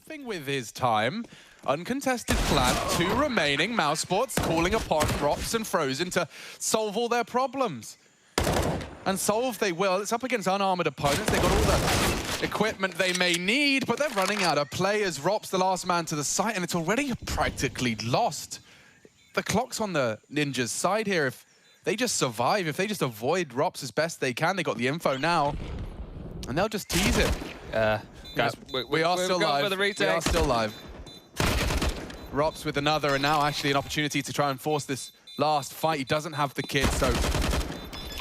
Frothing with his time. Uncontested plant, 2 remaining. mousesports calling upon Rops and Frozen to solve all their problems. And solve they will. It's up against unarmored opponents. They've got all the equipment they may need, but they're running out of players. Rops the last man to the site, and it's already practically lost. The clock's on the Ninjas' side here. If they just survive, if they just avoid Rops as best they can, they got the info now, and they'll just tease it. Guys, we are still live. For the retake. We are still live. Rops with another, and now actually an opportunity to try and force this last fight. He doesn't have the kit, so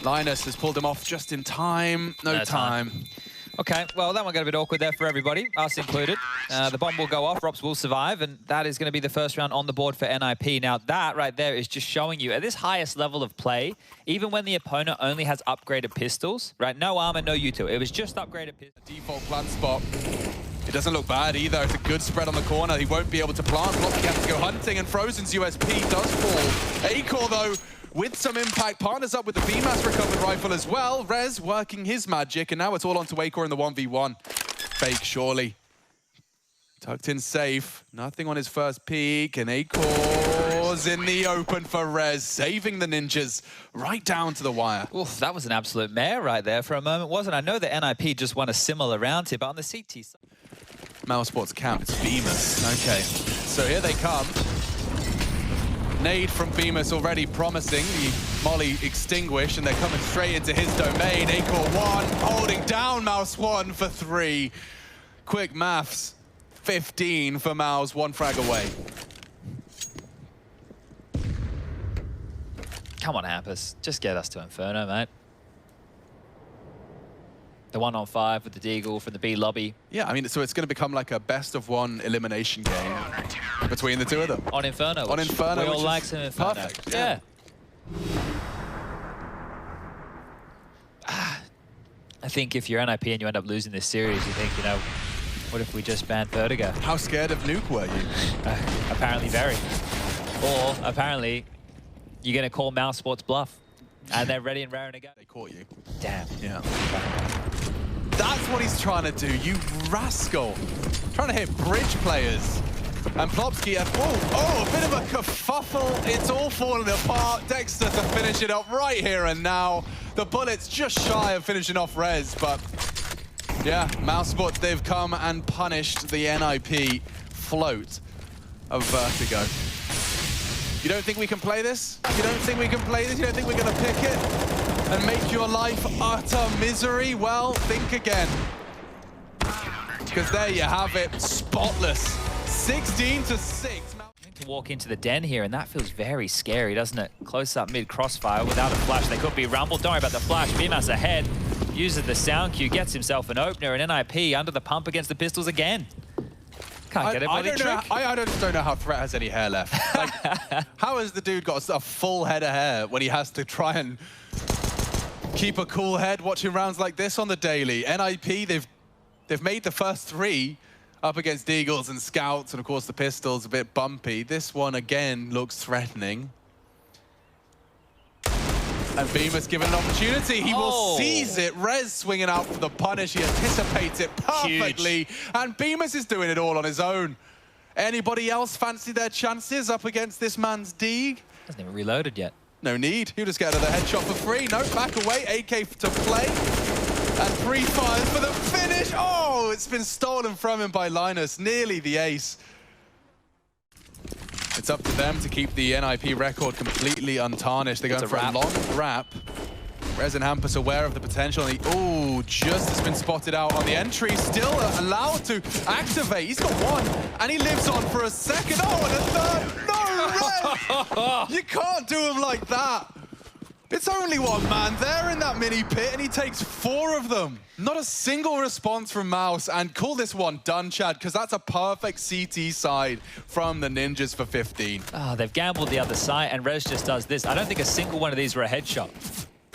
Linus has pulled him off just in time. No time. Okay, well, that one got a bit awkward there for everybody, us included. The bomb will go off, Rops will survive, and that is going to be the first round on the board for NIP. Now, that right there is just showing you, at this highest level of play, even when the opponent only has upgraded pistols, right? No armor, no util. It was just upgraded pistols. Default plant spot. It doesn't look bad either. It's a good spread on the corner. He won't be able to plant. Blocky has to go hunting, and Frozen's USP does fall. Acor, though, with some impact, partners up with the Pyjamas recovered rifle as well. Rez working his magic, and now it's all on to Acor in the 1v1. Fake, surely. Tucked in safe. Nothing on his first peek, and Acor's in the open for Rez, saving the Ninjas right down to the wire. Oof, that was an absolute mare right there for a moment, wasn't it? I know that NIP just won a similar round here, but on the CT side. mousesports camp, it's Pyjamas. Okay, so here they come. Nade from Pyjamas already promising. The molly extinguished, and they're coming straight into his domain. Acor 1, holding down Mouse 1 for 3. Quick maths, 15 for Mouse, 1 frag away. Come on, Hampus. Just get us to Inferno, mate. The 1-on-5 with the Deagle from the B lobby. Yeah, I mean, so it's going to become like a best-of-1 elimination game between the two of them. On Inferno. On Inferno, we all like some Inferno. Perfect. Yeah. I think if you're NIP and you end up losing this series, you think, you know, what if we just banned Vertigo? How scared of Nuke were you? Apparently very. Or, apparently, you're going to call mousesports bluff. And they're ready and raring to go. They caught you. Damn. Yeah. That's what he's trying to do, you rascal. Trying to hit bridge players. And Plopsky, a bit of a kerfuffle. It's all falling apart. Dexter to finish it up right here and now. The bullet's just shy of finishing off Rez, but yeah, mousesports, they've come and punished the NIP float of Vertigo. You don't think we can play this? You don't think we can play this? You don't think we're going to pick it and make your life utter misery? Well, think again. Because there you have it, spotless. 16-6. To walk into the den here, and that feels very scary, doesn't it? Close up mid crossfire without a flash. They could be rumbled. Don't worry about the flash. Pyjamas ahead. Uses the sound cue, gets himself an opener, and NIP under the pump against the pistols again. Can't get it, I just don't know how Threat has any hair left. Like, how has the dude got a full head of hair when he has to try and keep a cool head watching rounds like this on the daily? NIP, they've made the first 3 up against Deagles and Scouts, and of course the pistol's a bit bumpy. This one again looks threatening. And Pyjamas given an opportunity. He will seize it. Rez swinging out for the punish. He anticipates it perfectly. Huge. And Pyjamas is doing it all on his own. Anybody else fancy their chances up against this man's Deeg? Hasn't even reloaded yet. No need. He'll just get another headshot for free. No, back away. AK to play. And 3 fires for the finish. Oh, it's been stolen from him by Linus. Nearly the ace. It's up to them to keep the NIP record completely untarnished. They're going for a long wrap. Rez and Hampus aware of the potential. And just has been spotted out on the entry. Still allowed to activate. He's got 1, and he lives on for a second. Oh, and a third. No, Rez! You can't do him like that. It's only 1 man there in that mini pit, and he takes 4 of them. Not a single response from Mouse, and call this one done, Chad, because that's a perfect CT side from the Ninjas for 15. Oh, they've gambled the other side, and Rez just does this. I don't think a single one of these were a headshot.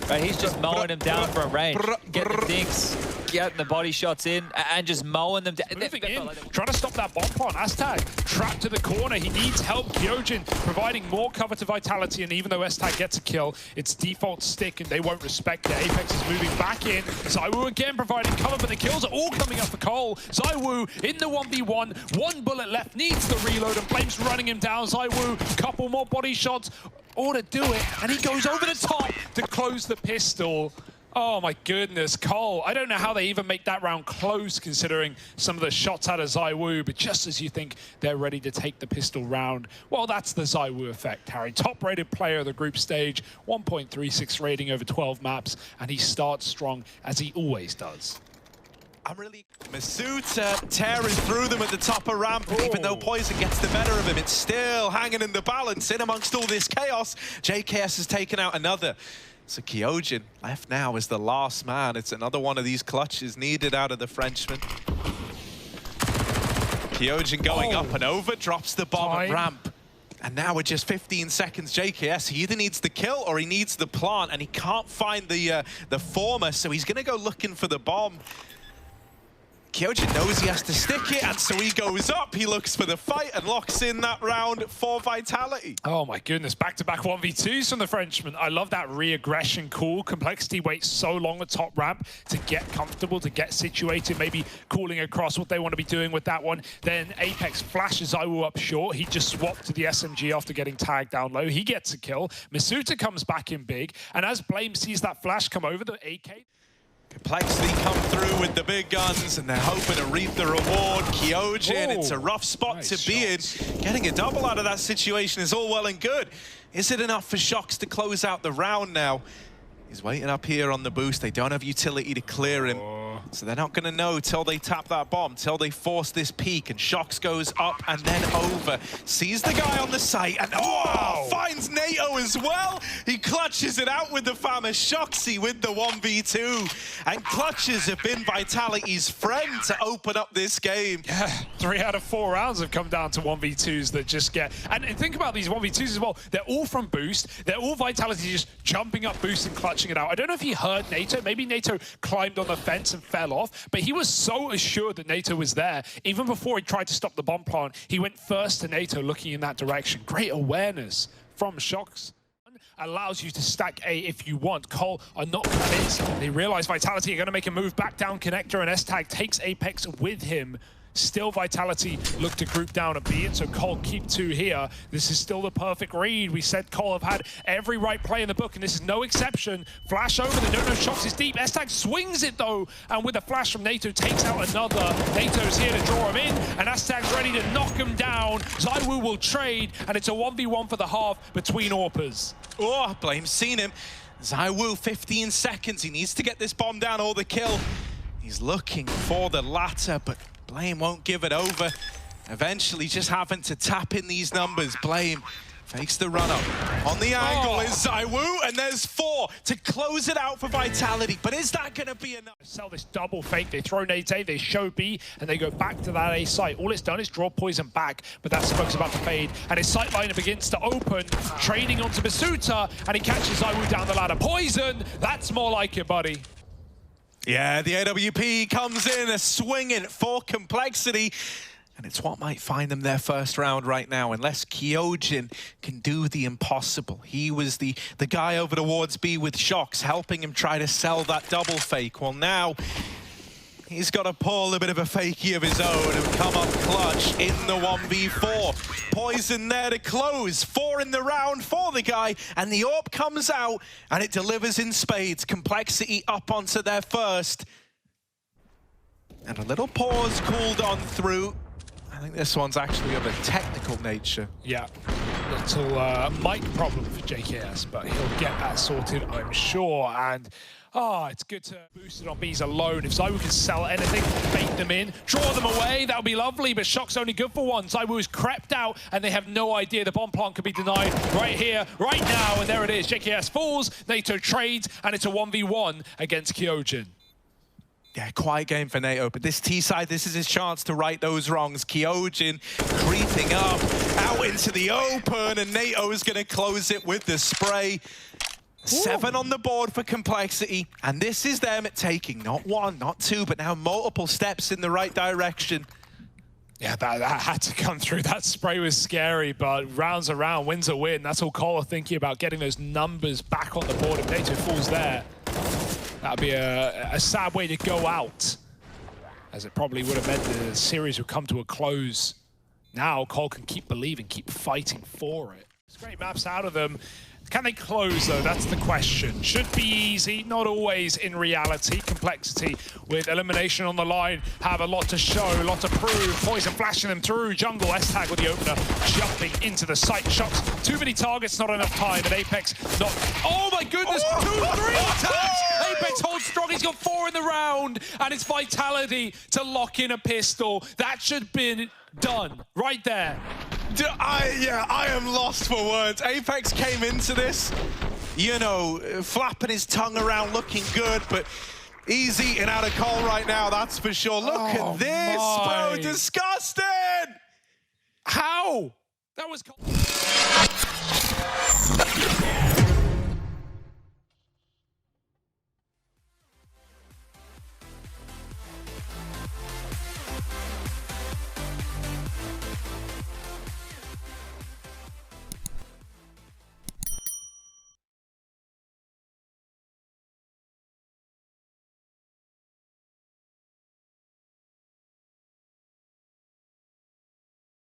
Right, he's just mowing him down for a range. Get the dinks. getting the body shots in and just mowing them down. Moving in, trying to stop that bomb plant. Aztag trapped to the corner. He needs help. Kyojin providing more cover to Vitality, and even though Aztag gets a kill, it's default stick and they won't respect it. Apex is moving back in. ZywOo again providing cover, but the kills are all coming up for Cole. ZywOo in the 1v1. 1 bullet left, needs the reload, and Flame's running him down. ZywOo, couple more body shots, all to do it, and he goes over the top to close the pistol. Oh my goodness, Cole. I don't know how they even make that round close considering some of the shots out of ZywOo, but just as you think they're ready to take the pistol round, well, that's the ZywOo effect, Harry. Top-rated player of the group stage, 1.36 rating over 12 maps, and he starts strong as he always does. mousesports tearing through them at the top of ramp, and even though Poison gets the better of him, it's still hanging in the balance. In amongst all this chaos, JKS has taken out another. So Kyojin left now as the last man. It's another one of these clutches needed out of the Frenchman. Kyojin going up and over, drops the bomb at ramp. And now with just 15 seconds, JKS, he either needs the kill or he needs the plant, and he can't find the former, so he's gonna go looking for the bomb. Kyojin knows he has to stick it, and so he goes up, he looks for the fight and locks in that round for Vitality. Oh my goodness, back-to-back 1v2s from the Frenchman. I love that re-aggression call. Complexity waits so long at top ramp to get comfortable, to get situated, maybe calling across what they want to be doing with that one. Then Apex flashes ZywOo up short. He just swapped to the SMG after getting tagged down low. He gets a kill. mousesports comes back in big, and as Blame sees that flash come over, the AK... Complexity come through with the big guns, and they're hoping to reap the reward. Kyojin, it's a rough spot to be in. Getting a double out of that situation is all well and good. Is it enough for Shox to close out the round now? He's waiting up here on the boost. They don't have utility to clear him. So they're not going to know till they tap that bomb, till they force this peak, and Shox goes up and then over. Sees the guy on the site, and finds NATO as well. He clutches it out with the famous Shoxy with the 1v2. And clutches have been Vitality's friend to open up this game. Yeah, 3 out of 4 rounds have come down to 1v2s that just get... And think about these 1v2s as well. They're all from boost. They're all Vitality just jumping up boost and clutching it out. I don't know if he heard NATO. Maybe NATO climbed on the fence and fell off, but he was so assured that NATO was there. Even before he tried to stop the bomb plant, he went first to NATO looking in that direction. Great awareness from Shox. Allows you to stack A if you want. Cole are not convinced. They realize Vitality are going to make a move back down connector, and S-Tag takes Apex with him. Still Vitality look to group down a B, and so Cole keep 2 here. This is still the perfect read. We said Cole have had every right play in the book, and this is no exception. Flash over, they don't know Shox is deep. S-Tag swings it though, and with a flash from NATO, takes out another. NATO's here to draw him in, and S-Tag's ready to knock him down. ZywOo will trade, and it's a 1v1 for the half between AWPers. Oh, Blame's seen him. ZywOo, 15 seconds. He needs to get this bomb down or the kill. He's looking for the latter, but Blame won't give it over. Eventually just having to tap in these numbers. Blame fakes the run up. On the angle is ZywOo, and there's 4 to close it out for Vitality. But is that going to be enough? Sell this double fake. They throw nades A, they show B, and they go back to that A site. All it's done is draw Poison back, but that smoke's about to fade. And his sight line begins to open, trading onto mousesports, and he catches ZywOo down the ladder. Poison, that's more like it, buddy. Yeah, the AWP comes in, a swinging for Complexity. And it's what might find them their first round right now, unless Kyojin can do the impossible. He was the guy over towards B with Shox, helping him try to sell that double fake. Well, now he's got to pull a bit of a fakie of his own and come up clutch in the 1v4. Poison there to close. 4 in the round for the guy, and the AWP comes out, and it delivers in spades. Complexity up onto their first. And a little pause cooled on through. I think this one's actually of a technical nature. Yeah, little mic problem for JKS, but he'll get that sorted, I'm sure. And it's good to boost it on Bs alone. If ZywOo can sell anything, bait them in, draw them away, that would be lovely, but Shock's only good for 1. ZywOo is crept out, and they have no idea the bomb plant could be denied right here, right now, and there it is. JKS falls, NATO trades, and it's a 1v1 against Kyojin. Yeah, quiet game for NATO, but this T-side, this is his chance to right those wrongs. Kyojin creeping up, out into the open, and NATO is going to close it with the spray. 7 on the board for Complexity, and this is them taking not 1, not 2, but now multiple steps in the right direction. Yeah, that had to come through. That spray was scary, but rounds around, wins a win. That's all Cole are thinking about, getting those numbers back on the board. If NATO falls there, that would be a sad way to go out, as it probably would have meant the series would come to a close. Now Cole can keep believing, keep fighting for it. It's great maps out of them. Can they close, though? That's the question. Should be easy, not always in reality. Complexity with elimination on the line, have a lot to show, a lot to prove. Poison flashing them through. Jungle, S-Tag with the opener, jumping into the sight shots. Too many targets, not enough time, and Apex not... Oh my goodness, 2, 3 attacks! Apex holds strong, he's got 4 in the round, and it's Vitality to lock in a pistol. That should have been done, right there. I am lost for words. Apex came into this, you know, flapping his tongue around, looking good, but he's eating out of Cole right now, that's for sure. Look at this, bro, disgusting! How? That was...